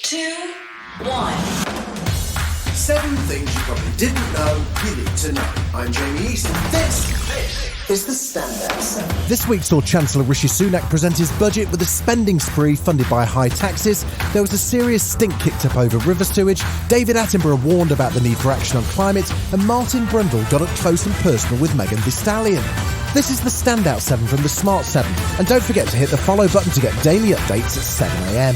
2, 1. 7 things you probably didn't know you need to know. I'm Jamie East, and this is the Standout 7. This week saw Chancellor Rishi Sunak present his budget with a spending spree funded by high taxes. There was a serious stink kicked up over river sewage. David Attenborough warned about the need for action on climate, and Martin Brundle got up close and personal with Megan Thee Stallion. This is the Standout 7 from the Smart 7, and don't forget to hit the follow button to get daily updates at 7 a.m.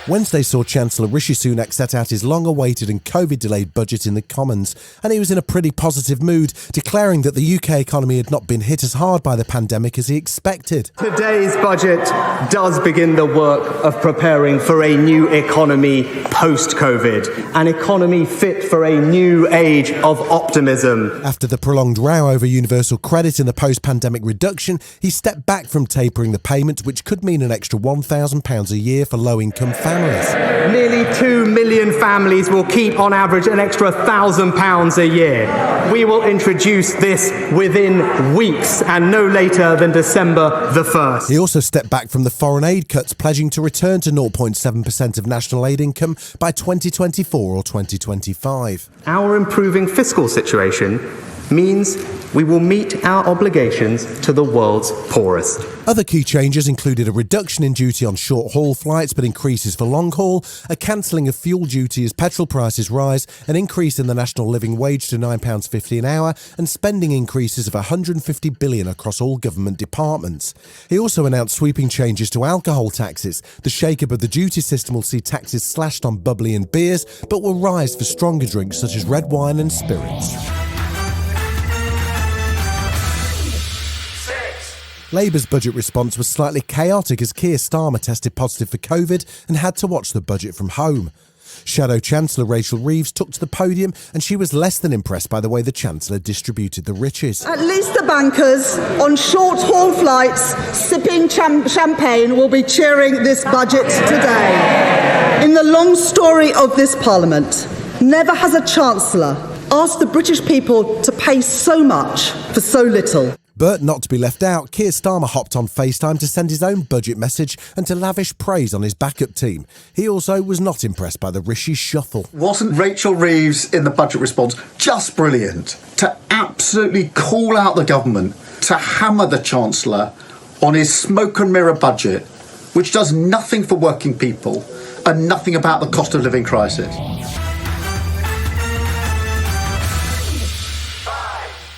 Wednesday saw Chancellor Rishi Sunak set out his long-awaited and Covid-delayed budget in the Commons, and he was in a pretty positive mood, declaring that the UK economy had not been hit as hard by the pandemic as he expected. Today's budget does begin the work of preparing for a new economy post-Covid, an economy fit for a new age of optimism. After the prolonged row over universal credit and the post-pandemic reduction, he stepped back from tapering the payment, which could mean an extra £1,000 a year for low-income families. Nearly 2 million families will keep, on average, an extra £1,000 a year. We will introduce this within weeks and no later than December the 1st. He also stepped back from the foreign aid cuts, pledging to return to 0.7% of national aid income by 2024 or 2025. Our improving fiscal situation means we will meet our obligations to the world's poorest. Other key changes included a reduction in duty on short-haul flights but increases for long-haul, a cancelling of fuel duty as petrol prices rise, an increase in the national living wage to £9.50 an hour, and spending increases of £150 billion across all government departments. He also announced sweeping changes to alcohol taxes. The shake-up of the duty system will see taxes slashed on bubbly and beers, but will rise for stronger drinks such as red wine and spirits. Labour's budget response was slightly chaotic as Keir Starmer tested positive for Covid and had to watch the budget from home. Shadow Chancellor Rachel Reeves took to the podium, and she was less than impressed by the way the Chancellor distributed the riches. At least the bankers on short-haul flights sipping champagne will be cheering this budget today. In the long story of this Parliament, never has a Chancellor asked the British people to pay so much for so little. But not to be left out, Keir Starmer hopped on FaceTime to send his own budget message and to lavish praise on his backup team. He also was not impressed by the Rishi shuffle. Wasn't Rachel Reeves in the budget response just brilliant? To absolutely call out the government, to hammer the Chancellor on his smoke and mirror budget, which does nothing for working people and nothing about the cost of living crisis.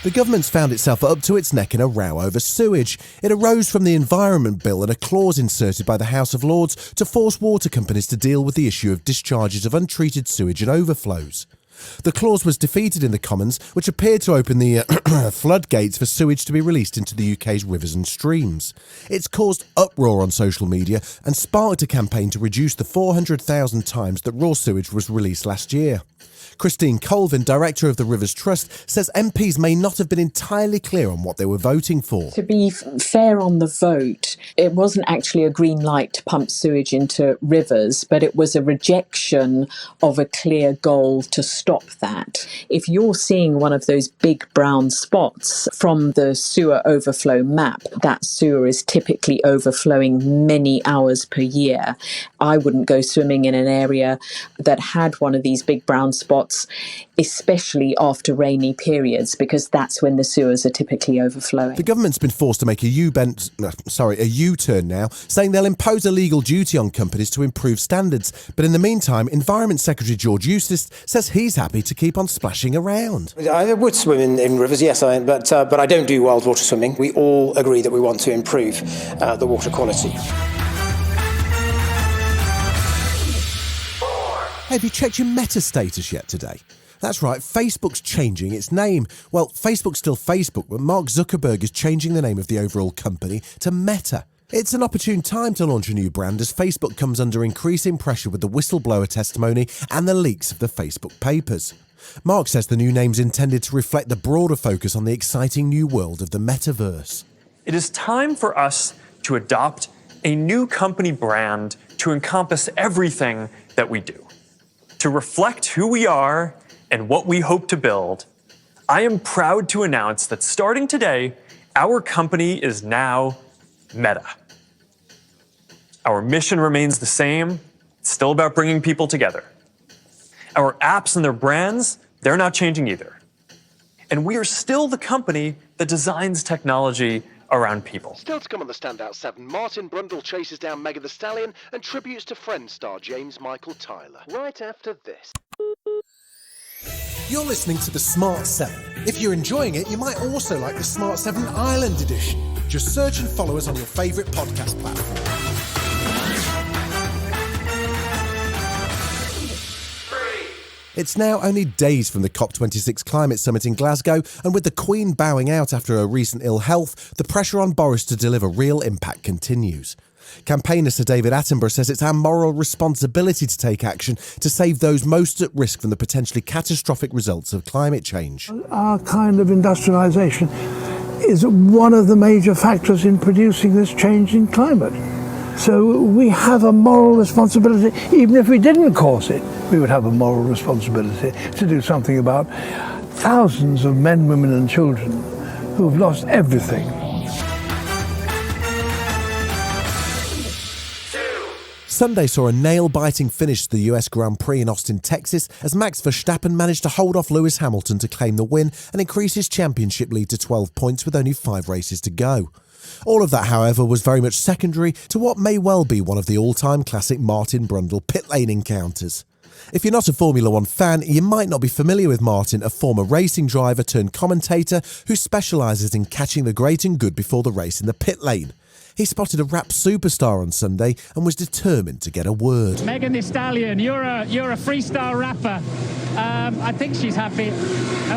The government's found itself up to its neck in a row over sewage. It arose from the Environment Bill and a clause inserted by the House of Lords to force water companies to deal with the issue of discharges of untreated sewage and overflows. The clause was defeated in the Commons, which appeared to open the floodgates for sewage to be released into the UK's rivers and streams. It's caused uproar on social media and sparked a campaign to reduce the 400,000 times that raw sewage was released last year. Christine Colvin, director of the Rivers Trust, says MPs may not have been entirely clear on what they were voting for. To be fair on the vote, it wasn't actually a green light to pump sewage into rivers, but it was a rejection of a clear goal to stop that. If you're seeing one of those big brown spots from the sewer overflow map, that sewer is typically overflowing many hours per year. I wouldn't go swimming in an area that had one of these big brown spots, especially after rainy periods, because that's when the sewers are typically overflowing. The government's been forced to make a U-turn now, saying they'll impose a legal duty on companies to improve standards. But in the meantime, Environment Secretary George Eustice says he's happy to keep on splashing around. I would swim in rivers, yes, but I don't do wild water swimming. We all agree that we want to improve the water quality. Have you checked your Meta status yet today? That's right, Facebook's changing its name. Well, Facebook's still Facebook, but Mark Zuckerberg is changing the name of the overall company to Meta. It's an opportune time to launch a new brand as Facebook comes under increasing pressure with the whistleblower testimony and the leaks of the Facebook papers. Mark says the new name's intended to reflect the broader focus on the exciting new world of the metaverse. It is time for us to adopt a new company brand to encompass everything that we do. To reflect who we are and what we hope to build, I am proud to announce that starting today, our company is now Meta. Our mission remains the same. It's still about bringing people together. Our apps and their brands, they're not changing either. And we are still the company that designs technology around people. Still to come on the Standout 7, Martin Brundle chases down Megan Thee Stallion and tributes to Friends star James Michael Tyler. Right after this. You're listening to the Smart 7. If you're enjoying it, you might also like the Smart 7 Ireland edition. Just search and follow us on your favourite podcast platform. It's now only days from the COP26 climate summit in Glasgow, and with the Queen bowing out after her recent ill health, the pressure on Boris to deliver real impact continues. Campaigner Sir David Attenborough says it's our moral responsibility to take action to save those most at risk from the potentially catastrophic results of climate change. Our kind of industrialisation is one of the major factors in producing this change in climate. So we have a moral responsibility. Even if we didn't cause it, we would have a moral responsibility to do something about thousands of men, women and children who have lost everything. Sunday saw a nail-biting finish to the US Grand Prix in Austin, Texas, as Max Verstappen managed to hold off Lewis Hamilton to claim the win and increase his championship lead to 12 points with only 5 races to go. All of that, however, was very much secondary to what may well be one of the all-time classic Martin Brundle pit lane encounters. If you're not a Formula One fan, you might not be familiar with Martin, a former racing driver turned commentator who specialises in catching the great and good before the race in the pit lane. He spotted a rap superstar on Sunday and was determined to get a word. Megan Thee Stallion, you're a freestyle rapper. I think she's happy.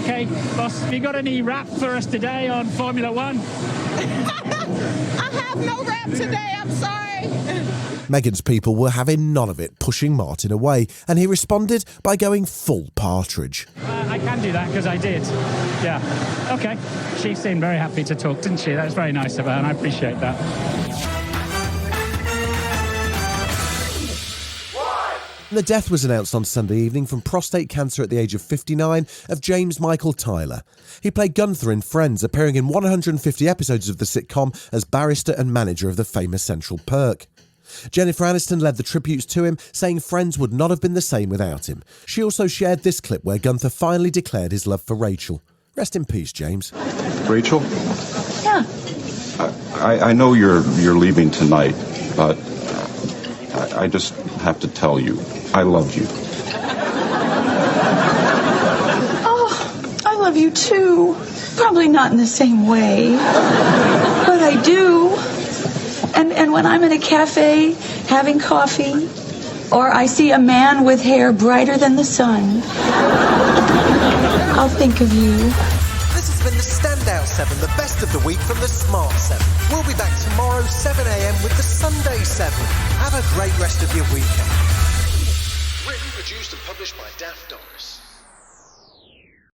Okay, boss, have you got any rap for us today on Formula One? I have no rap today, I'm sorry. Megan's people were having none of it, pushing Martin away, and he responded by going full partridge. I can do that because I did. Yeah. Okay. She seemed very happy to talk, didn't she? That was very nice of her, and I appreciate that. The death was announced on Sunday evening from prostate cancer at the age of 59 of James Michael Tyler. He played Gunther in Friends, appearing in 150 episodes of the sitcom as barrister and manager of the famous Central Perk. Jennifer Aniston led the tributes to him, saying Friends would not have been the same without him. She also shared this clip where Gunther finally declared his love for Rachel. Rest in peace, James. Rachel? Yeah. I know you're leaving tonight, but I just have to tell you, I love you. Oh, I love you too. Probably not in the same way, but I do. And when I'm in a cafe having coffee, or I see a man with hair brighter than the sun, I'll think of you. This has been the Standout 7, the best of the week from the Smart 7. We'll be back tomorrow, 7 a.m. with the Sunday 7. Have a great rest of your weekend. Written, produced and published by Daft Doris.